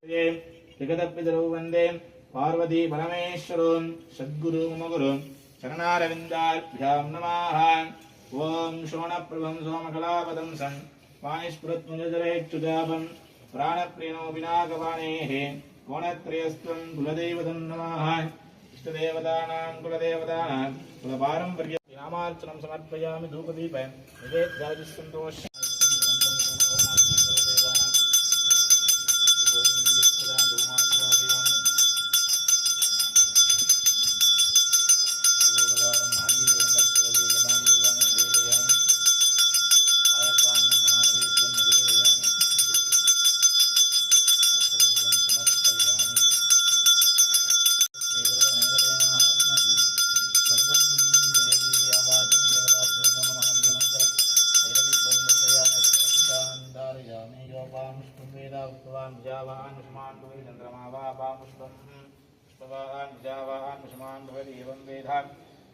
जगदपितरौ वन्दे पार्वती परमेश्वरो सद्गुरु मम गुरु चरणारविन्दाभ्यां नमः। ओं शोणप्रभं सोमकलापदं सं वाणिस्फुरत्मुजरेक्षुजापं प्राणप्रियनो विनाकवाणेः कोणत्रयस्त्वं कुलदैवतं नमः। इष्टदेवतानां कुलदेवतानां कुलपारम्पर्य नामार्चनं समर्पयामि धूपदीप निवेद्यादिसन्तोष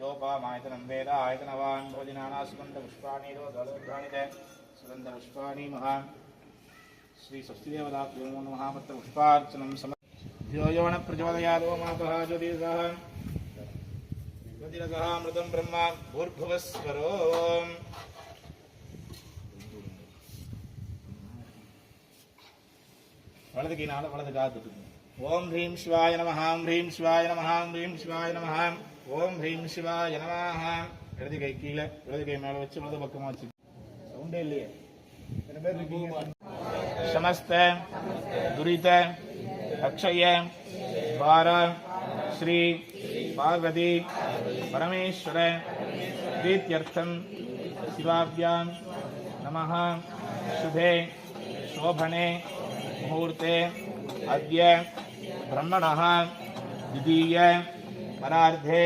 योपामायतनं वेद आयतनवान् भवति नानासुगन्धपुष्पाणि रोदलोद्घाणि च सुगन्धपुष्पाणि महा श्री स्वस्तिदेवताभ्यो नमः पुष्पार्चनं समर्पयामि। यवनप्रचोदयादो मातः ज्योतिषः ज्योतिरसः अमृतं ब्रह्म भूर्भुवस्वरो वलது கையினால வலது காது ओम ह्रीं शिवाय नमः ह्रीं शिवाय नमः ह्रीं शिवाय नमः ओम ह्रीं शिवाय नमः இடது கை கீழே வலது கை மேல வச்சு வலது பக்கமா வச்சு சவுண்டே இல்லையே எத்தனை பேர் இருக்கீங்க समस्त दुरित अक्षय द्वार श्री पार्वती परमेश्वर प्रीत्यर्थं शिवाभ्यां नमः। शुभे शोभने मुहूर्ते अद्य ब्रह्मणः द्वितीय परार्धे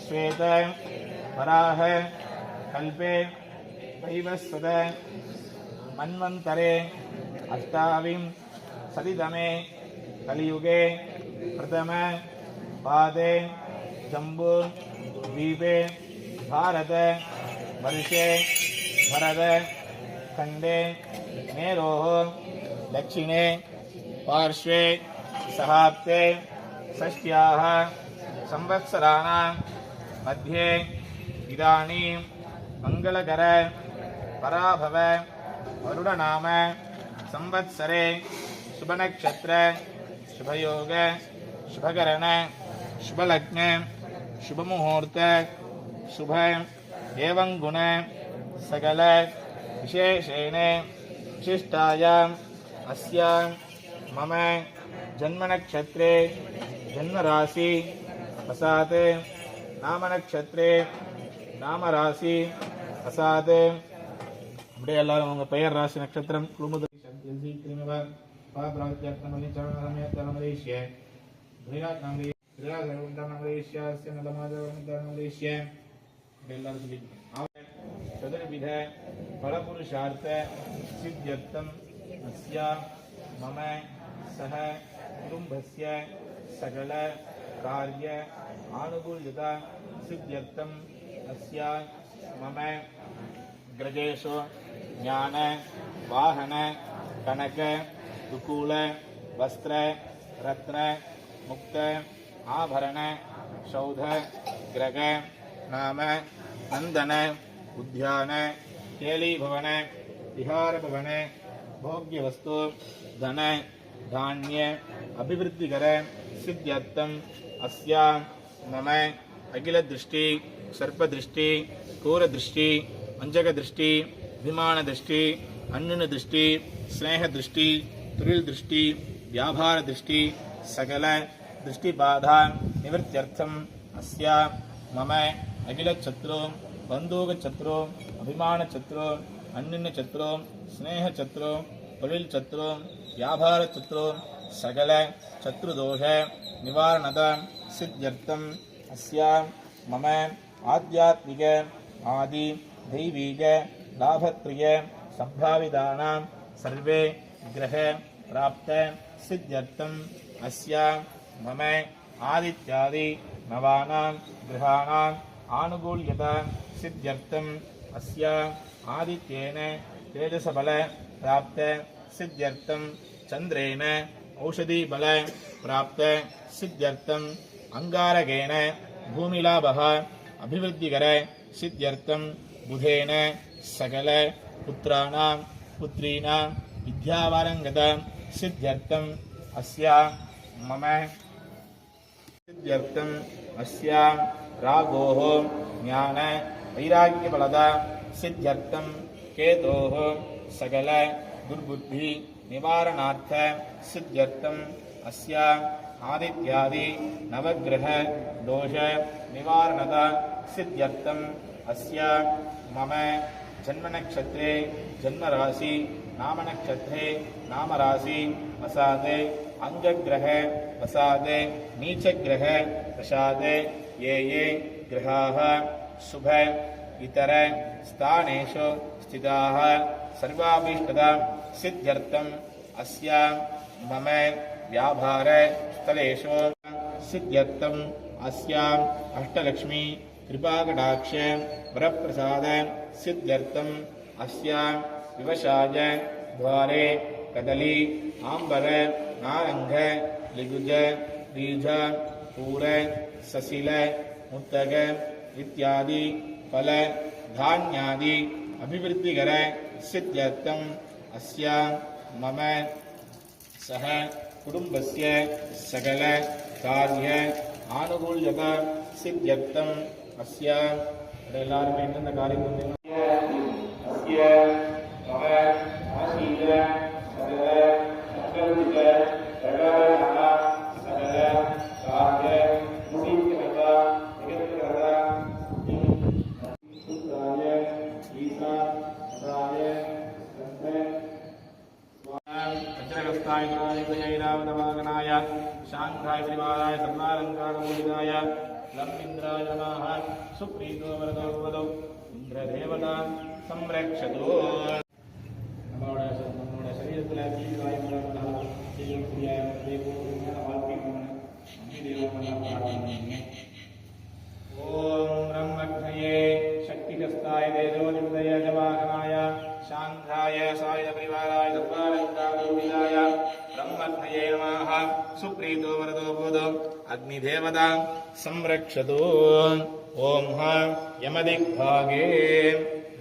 श्वेत वराह कल्पे वैवस्वत मन्वन्तरे अष्टाविंशतितमे कलियुगे प्रथम पादे जम्बू द्वीपे भारत वर्षे भरत खंडे मेरोः दक्षिणे पार्श्वे सहाब्दे षष्ट्याः संवत्सराणां मध्ये इदानीं मंगलकर पराभव वरुणनाम संवत्सरे शुभनक्षत्र शुभयोग शुभकरण शुभलग्न शुभमुहूर्त शुभ एवं गुण सकल विशेषेण विशिष्टायाम् अस्यां मम जन्मनक्षत्रे जन्मराशि असात् नामनक्षत्रे नामराशि असात् அப்படியே எல்லாரும் உங்க பெயர் ராசி நட்சத்திரம் குடும்ப चतुर्विध फलपुरुषार्थ सिद्ध्यर्थं अस्या मम सह कुटुम्बस्य सकल कार्य आनुकूल्यता सिद्ध्यर्थं अस्या मम ग्रजेषु ज्ञान वाहन कनक दुकूल वस्त्र रत्न मुक्त आभरण शौध ग्रह नाम नंदन उद्यान केली भवन विहार भवन भोग्य वस्तु धन धान्य अभिवृद्धिकर सिद्ध्यर्थं अस्या मम अखिल दृष्टि सर्पदृष्टि क्रूरदृष्टि अंजक दृष्टि विमान दृष्टि अन्य दृष्टि स्नेह दृष्टि तुरिल दृष्टि व्यापार दृष्टि सकल दृष्टि बाधा निवृत्त्यर्थं अस्या मम अखिल शत्रु बंधुक शत्रु अभिमान शत्रु अन्य शत्रु स्नेह शत्रु तुरिल शत्रु व्यापार शत्रु सकल शत्रुदोष निवारणत सिद्ध्यर्थं अस्या मम आध्यात्मिक आदि दैवीक लाभप्रिय संभावितानां सर्वे ग्रह प्राप्त सिद्ध्यर्थं अस्या मम आदित्यादि नवानां ग्रहाणां आनुकूल्यता सिद्ध्यर्थं अस्या आदित्येन तेजसबल प्राप्त सिद्ध्यर्थं चंद्रेण औषधि बल प्राप्त सिद्ध्यर्थम अंगारकेन भूमिलाभः अभिवृद्धिकर सिद्ध्यर्थम बुधेन सकल पुत्राणां पुत्रीणां विद्यावारंगत सिद्ध्यर्थम अस्या मम सिद्ध्यर्थम अस्या रागोः ज्ञान वैराग्यबलद सिद्ध्यर्थम केतोः सकल दुर्बुद्धि निवारणार्थ सिद्ध्यर्थम अस्या आदित्यादि नवग्रह दोष निवारणद सिद्ध्यर्थम अस्या मम जन्म नक्षत्रे जन्म राशि नाम नक्षत्रे नाम राशि वसादे अंगग्रह वसादे नीचग्रह प्रसादे ये ग्रहाः शुभ इतर स्थानेषु स्थिताः सर्वाभीष्टदा सिद्ध्यर्थम अस्या मम व्यापार स्थलेषु सिद्ध्यर्थम अस्या अष्टलक्ष्मी कृपाकटाक्ष वरप्रसाद सिद्ध्यर्थम अस्या विवशाय द्वारे कदली आंबर नारंग लिगुज बीज पूर ससिल मुत्तग इत्यादि फल धान्यादि अभिवृद्धिकर सिद्ध्यर्थम अस्या मम सह कुटुंबस्य सकल कार्य आनुकूल्यता सिद्ध्यर्थम अस्या எல்லாரும் என்னென்ன காரியம் अस्या मम आशील सकल अकल्पित प्रकारः सकल कार्य सिद्ध्यता जगत्कर्ता पुत्राय ईशानाय वज्रहस्ताय गुणाय रावणवाहनाय शांघाय परिवाराय सर्वालंकारमूलिताय लंबिन्द्राय नमः सुप्रीतो वरदो भवतु इन्द्रदेवता संरक्षतु நம்மளோட சரீரத்தில் தீவிரவாயுமான செய்யக்கூடிய வாழ்க்கை ஓம் ब्रह्मज्ञये शक्तिहस्ताय तेजोनिधय जवाहनाय शांघाय सायुध परिवाराय सर्वालंकारमूलिताय ब्रह्मज्ञये नमः सुप्रीतो वरदो भवतु अग्निदेवता संरक्षतु ओम यमदिग्भागे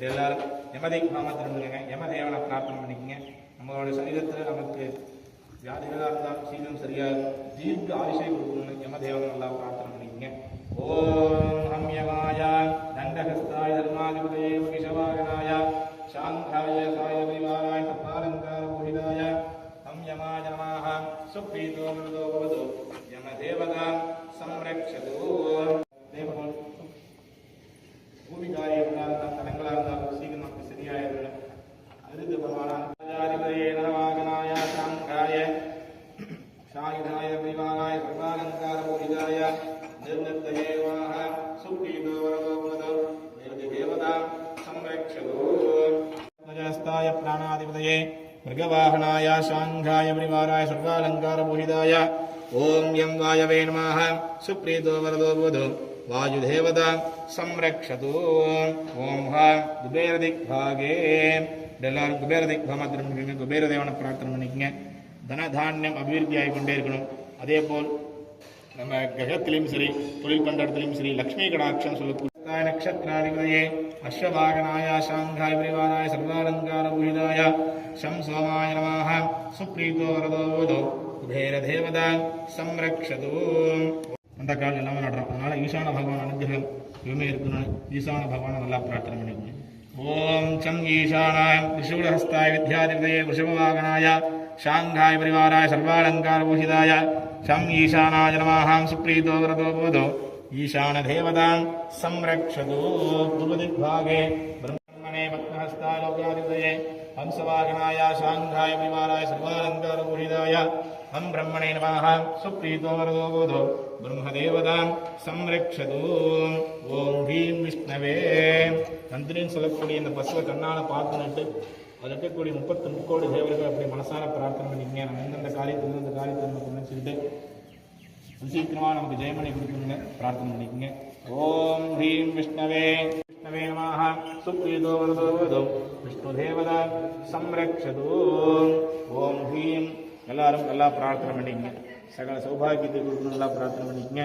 எல்லாரும் யமதிக்பாகத்திருந்துங்க யமதேவனை பிரார்த்தனை பண்ணிக்கங்க. நம்மளோட சரீரத்தில் நமக்கு வியாதிகளாக இருந்தாலும் சீக்கிரம் சரியாக தீர்க்க ஆயுஷை கொடுக்கணும்னு யமதேவனை நல்லா பிரார்த்தனை பண்ணிக்கங்க. ஓம் ஹம்யமாய தண்டஹஸ்தாய தர்மாதிபதயே மகிஷவாகனாய சாங்காய சாய பரிவாராய சர்வாலங்கார பூஷிதாய ஹம்யமாய நமः சுப்ரீதோ மிருதோ பவது யமதேவதா संरक्षतु பூமி காரியங்களாக இருந்தால் தடங்களாக இருந்தாலும் சீக்கிரம் நமக்கு சரியாயிடும். அருது பகவானாதிபதியே நரவாகனாய சாங்காய சாயுதாய பரிவாராய சர்வாலங்கார பூரிதாய நிர்ணத்தயேவாக சுப்ரீதோ வரதோ புனதோ தேவதா संरक्षतु ध्वजहस्ताय प्राणाधिपतये मृगवाहनाय शांघाय परिवाराय सर्वालंकार पूजिताय ओम यं वायवे नमः सुप्रीतो वरदो भवतु वायुदेवता संरक्षतु ओम कुबेरदिग्भागे எல்லாரும் குபேரதிக்பாகத்திற்கு குபேரதேவனை பிரார்த்தனை பண்ணிக்கங்க. தனதானியம் அபிவிருத்தி ஆகிக்கொண்டே இருக்கணும். அதே போல் நம்ம கிரகத்திலையும் சரி தொழில் பண்ற இடத்துலையும் சரி லக்ஷ்மி கடாட்சம் சொல்லக்கூடிய நட்சத்திராதிபதியே அஸ்வபாகனாய சாங்காய பரிவாராய சர்வாலங்கார பூஷிதாய शं सोमाय नमः सुप्रीतो वरदो भवतु कुबेरदेवता संरक्षतु. அந்த கால் எல்லாமே நடுறோம். அதனால ஈசான பகவான் அனுகிரகம் எப்பவுமே இருக்கணும். ஈசான பகவானை நல்லா பிரார்த்தனை பண்ணிக்கணும். ஓம் சம் ஈசானாய திரிசூலஹஸ்தாய வித்யாதிபதயே वृषभवाहनाय शांघाय परिवाराय सर्वालंकार பூஷிதாய शं ईशानाय नमः सुप्रीतो वरदो भवतु ईशानदेवता संरक्षतु. पूर्वदिग्भागे ब्रह्मणे पद्महस्ताय लोकाधिपतये हंसवाहनाय शांघाय परिवाराय सर्वालंकार पूषिताय हम ब्रह्मणे नमः सुप्रीतो वरदो भवतु ब्रह्मदेवता संरक्षतु. ओम ह्रीं विष्णवे நந்திரின்னு சொல்லக்கூடிய இந்த பசுவை கண்ணால பார்த்துன்னுட்டு அதில் இருக்கக்கூடிய 33 கோடி தேவர்கள் அப்படி மனசார பிரார்த்தனை பண்ணிக்கங்க. நம்ம எந்தெந்த காரியத்தில் இந்த காரியத்தை நம்ம நினைச்சுக்கிட்டு சீக்கிரமாக நமக்கு ஜெயமணி கொடுக்கணுங்க பிரார்த்தனை பண்ணிக்கங்க. ஓம் ह्रीं विष्णवे विष्णवे नमः सुप्रीतो वरदो भवतु विष्णुदेवता संरक्षतु. ओम ह्रीं எல்லாரும் நல்லா பிரார்த்தனை பண்ணிக்கங்க. சகல சௌபாகியத்தை கொடுக்கணும், நல்லா பிரார்த்தனை பண்ணிக்கங்க.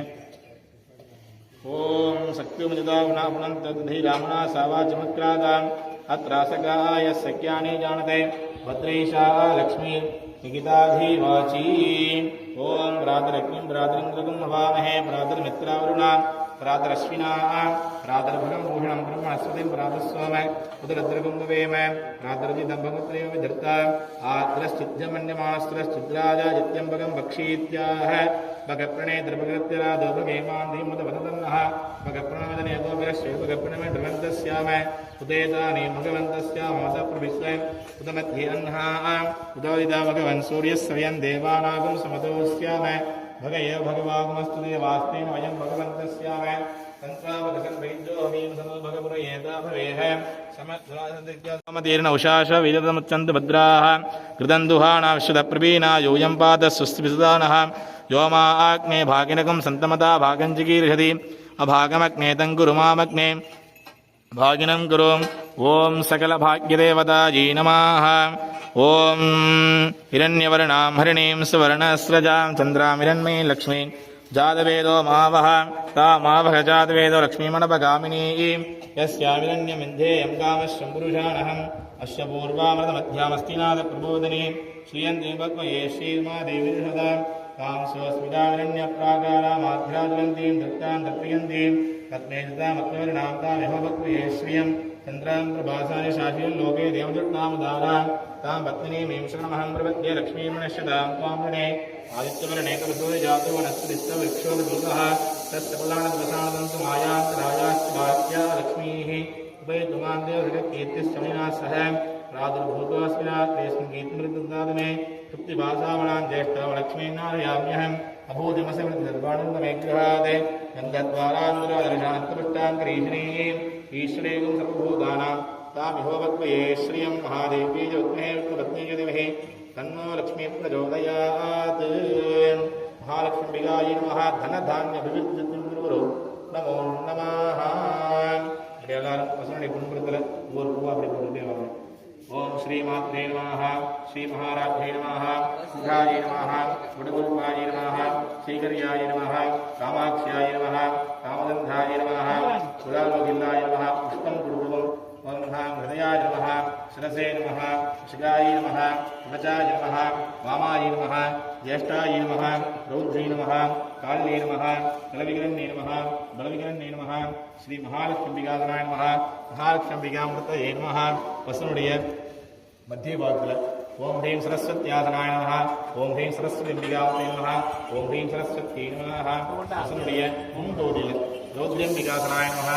ஓம் சக்திமஜதா குணாகுணம் தத்தி ராமணா சாவா சமத்ராதாம் அத்ராசகாய சக்யானே ஜானதே பத்ரேஷா லக்ஷ்மி நிகிதாதீவாச்சி. ஓம் பிராதரக்னிம் பிராதரிந்திரகும் நவாமஹே பிராதர்மித்ராவருணா பிராதரஸ்வினா பிராதர்பகம் பூஷணம் பிரம்மணஸ்வதிம் பிராதஸ்வாம உதரத்ரகும் வேம பிராதர்ஜிதம்பமுத்ரேவ விதர்த்தா ஆத்ரஸ்சித்யமன்யமாஸ்திரஸ்சித்ராஜா ஜித்யம்பகம் பக்ஷீத்யாஹ பகப்ரணே திரபகத்யராதோ பகேமாந்தீம் முதவதன்னஹ பகப்ரணவதனேதோ விரஸ்ய பகப்ரணமே திரவந்தஸ்யாம உதேதானே பகவந்தஸ்யாம மதப்ரவிஸ்வ உதமத்யே அன்ஹா உதோதிதா பகவன் சூரியஸ்வயன் தேவானாகும் சமதோஸ்யாம भगय भगवागमस्तु देवास्तेन वयं भगवन्तस्याम संसावकसं वैद्योमीं समो भगपुरयेता भवेह समध्वासन्दिग्यामतीर्न उषाश विदतमुच्चन्तु भद्राः कृदन्दुहानाश्वतप्रवीणा यूयं पादस्वस्तिविसुदानः योमा आग्ने भागिनकं सन्तमता भागं चिकीर्षति अभागमग्ने तङ्कुरुमामग्ने भागिनं कुरु. ओं सकलभाग्यदेवतायै नमः. ओं हिरण्यवर्णां हरिणीं सुवर्णस्रजां चन्द्रां हिरण्मयीं लक्ष्मीं जातवेदो मावह तामावह जातवेदो लक्ष्मीमणपगामिनीं यस्यां हिरण्यमिन्धेयं कामश्चं पुरुषाणहम् अस्य पूर्वामृतमध्यामस्तिनाथप्रबोधिनी श्रियन्तीं पद्मये श्रीर्मादेवी सदा तां स्वस्मितां हिरण्यप्राकारामाध्याज्वलन्तीं दत्तां दत्प्रियन्तीं तत्मे दत्तामत्वर्णां तामिह पद्मये श्रियं चन्द्रां प्रभासानि शाश्वतं लोके देवदत्तामुदारां तां पत्नीमीं शरणमहं प्रपद्ये लक्ष्मीर्मणश्यतां त्वां वृणे आदित्यवर्णे कलशोदे जातो वनस्पतिस्तवृक्षोदुर्गः तस्य प्रदानदिवसानदन्तु मायान्तरायाश्च वाक्या लक्ष्मीः उपैतु मां देवहृदकीर्तिश्चमिना सह प्रादुर्भूतोऽस्मिन् गीतमृतदातमे तृप्तिभासावणां ज्येष्ठलक्ष्मीर्नारयाम्यहम् अभूतिमसमृद्धर्वाणन्दमेग्रहात् गन्धद्वारान्दुरादर्शान्तपृष्टां करीषिणीम् ईश्वरेगं सर्वभूतानां तामिहोपद्मये श्रियं महादेवी च विद्महे विष्णुपत्नी च धीमहि तन्नो लक्ष्मी प्रचोदयात्. महालक्ष्मीगायै नमः. धनधान्याभिवृद्धिं कुरु. नमो नमः. எல்லாரும் வசனுடைய குடும்பத்தில் ஒவ்வொரு ரூபா அப்படி போட்டுட்டே வாங்க. ஓம் ஸ்ரீமாத்ரே நமः. ஸ்ரீ மகாராஜ்யே நமः. சித்தாயை நமः. குடகுருபாயை நமः. ஸ்ரீகரியாய நமः. காமாட்சியாய நமः. காமதந்தாய நமः. சுதாலோகில்லாய நமः. புஷ்பம் குருகுலம். ஓம் ஹிருதயாய நமः. சிரசே நமः. சிகாய நமः. உபச்சாய நமः. வாமாய நமः. ज्येष्ठाय नमः. रौद्रै नमः. कालिने नमः. कलविग्रहणे नमः. बलविग्रहणे नमः. श्री महालक्ष्मीगाधनाय नमः. महालक्ष्मीगामृतये नमः. वसनुடைய மத்திய பாகத்தில் ஓம் ஹ்ரீம் சரஸ்வத்யாசனாய நமः. ஓம் ஹ்ரீம் சரஸ்வதிம்பிகாமூர்த்தயே நமः. ஓம் ஹ்ரீம் சரஸ்வத்யை நமः. வசனுடைய முன்தோடில் ரௌத்ரம்பிகாசனாய நமः.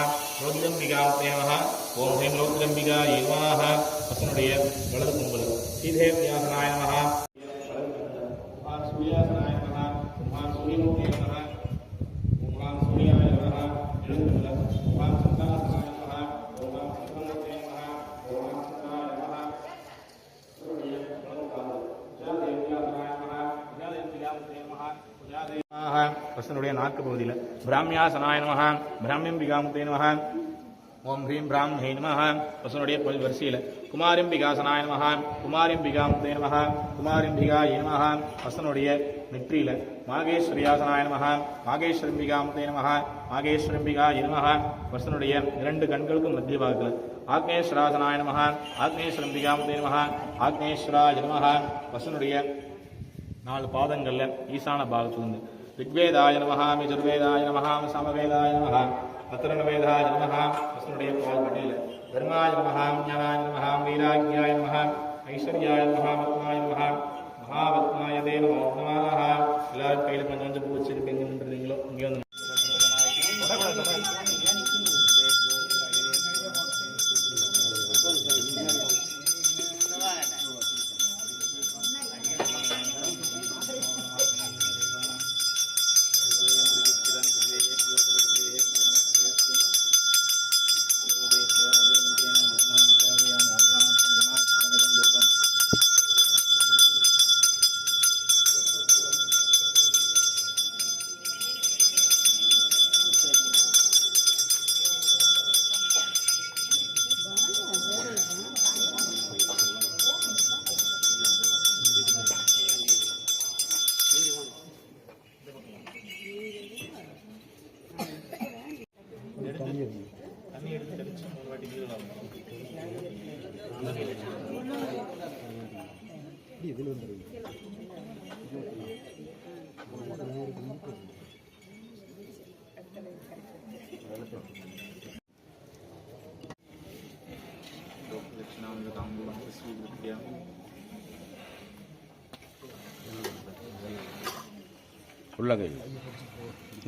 ரௌத்ரம்பிகாமூர்த்தயே நமः. ஓம் ஹ்ரீம் ரௌத்ரம்பிகாயை நமः. வசனுடைய வலது கும்பல் ஸ்ரீதேவ்யாசனாய நமः. सूर्यासनाय नमः. ओम सूर्यमूर्तये नमः. ओम सूर्याय नमः. ओम चन्द्रासनाय नमः. ओम चन्द्रमूर्तये नमः. ओम चन्द्राय नमः. जयदेव्यासनाय नमः. जयदेव्यासनाय नमः. वसनुடைய நாக்கு பகுதியில் பிராமியாசனாய நமः. பிராமியம்பிகாமூர்த்தயே நமः. ஓம் ஹ்ரீம் பிராம்ஹே நமः. வசனுடைய வரிசையில் குமாரிம்பிகாசனாய நமः. குமாரிம்பிகாமூர்த்தயே நமः. குமாரிம்பிகாயை நமः. வசனுடைய நெற்றியில் மாகேஸ்வரியாசனாய நமः. மாகேஸ்வரம்பிகாமூர்த்தயே நமः. மாகேஸ்வரம்பிகாயை நமः. வசனுடைய இரண்டு கண்களுக்கும் மத்திய பாகத்தில் ஆக்னேஸ்வராசனாய நமः. ஆக்னேஸ்வரம்பிகாமூர்த்தயே நமः. ஆக்னேஸ்வராய நமः. வசனுடைய 4 பாதங்களில் ஈசான பாகத்திலிருந்து ऋग्वेदाय नमः. यजुर्वेदाय नमः. सामवेदाय नमः. अथर्ववेदाय नमः. वसनुடைய பால் பட்டியல் धर्माय नमः. ज्ञानाय नमः. वैराग्याय नमः. ऐश्वर्याय नमः. पद्माय नमः. महापद्माय दे नमो नमः. எல்லாரும் கையில் கொஞ்சம் கொஞ்சம் பூ வச்சுட்டு எங்கே நின்றுறீங்களோ இங்கே வந்து உள்ளங்கையில்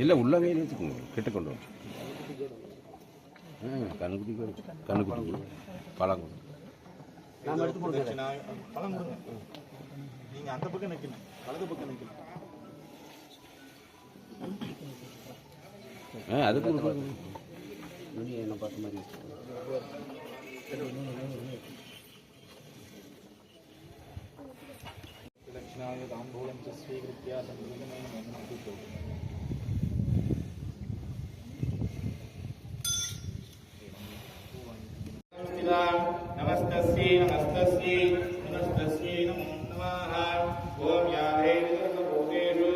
இல்லை, உள்ளங்கையில் வச்சுக்கோங்க, கிட்ட கொண்டு வரும். கண்ணுக்குட்டி பழம் பழம் கொடுங்க. நீங்கள் அந்த பக்கம் நிற்கணும், வலது பக்கம் நிற்கணும். அதுக்கு என்ன பார்த்த மாதிரி दक्षिणाय ताम्बूलं च स्वीकृत्य संपूर्णमेन मन्मथुतो नमस्तस्यै नमस्तस्यै नमस्तस्यै नमो नमः ओम याहे सर्वभूतेषु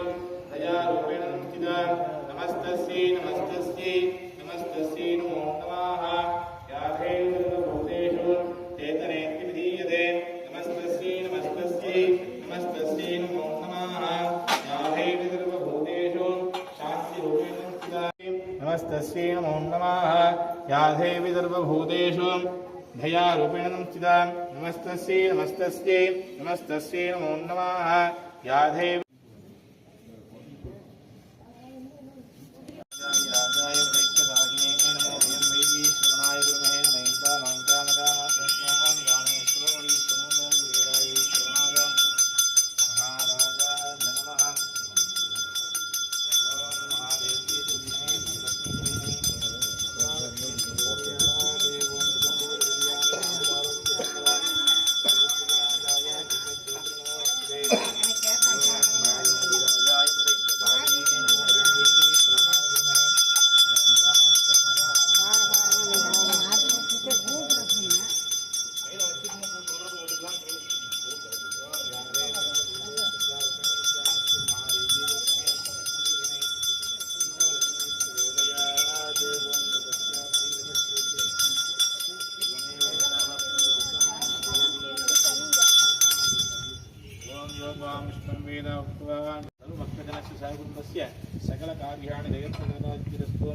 दयारूपेण नमस्तिता नमस्तस्यै नमस्तस्यै नमस्तस्यै नमो नमः याहे सर्वभूतेषु चेतनेति विधीयते नमस्तस्यै नमस्तस्यै नमस्तस्यै नमो नमः याहे सर्वभूतेषु शान्तिरूपेण नमस्तिता नमस्तस्यै नमो नमः याहे सर्वभूतेषु धयारूपेण नमस्तिता नमस्तस्यै नमस्तस्यै नमस्तस्यै नमो नमः याधे सकल कार्याणि जगत्प्रदाचिरस्तु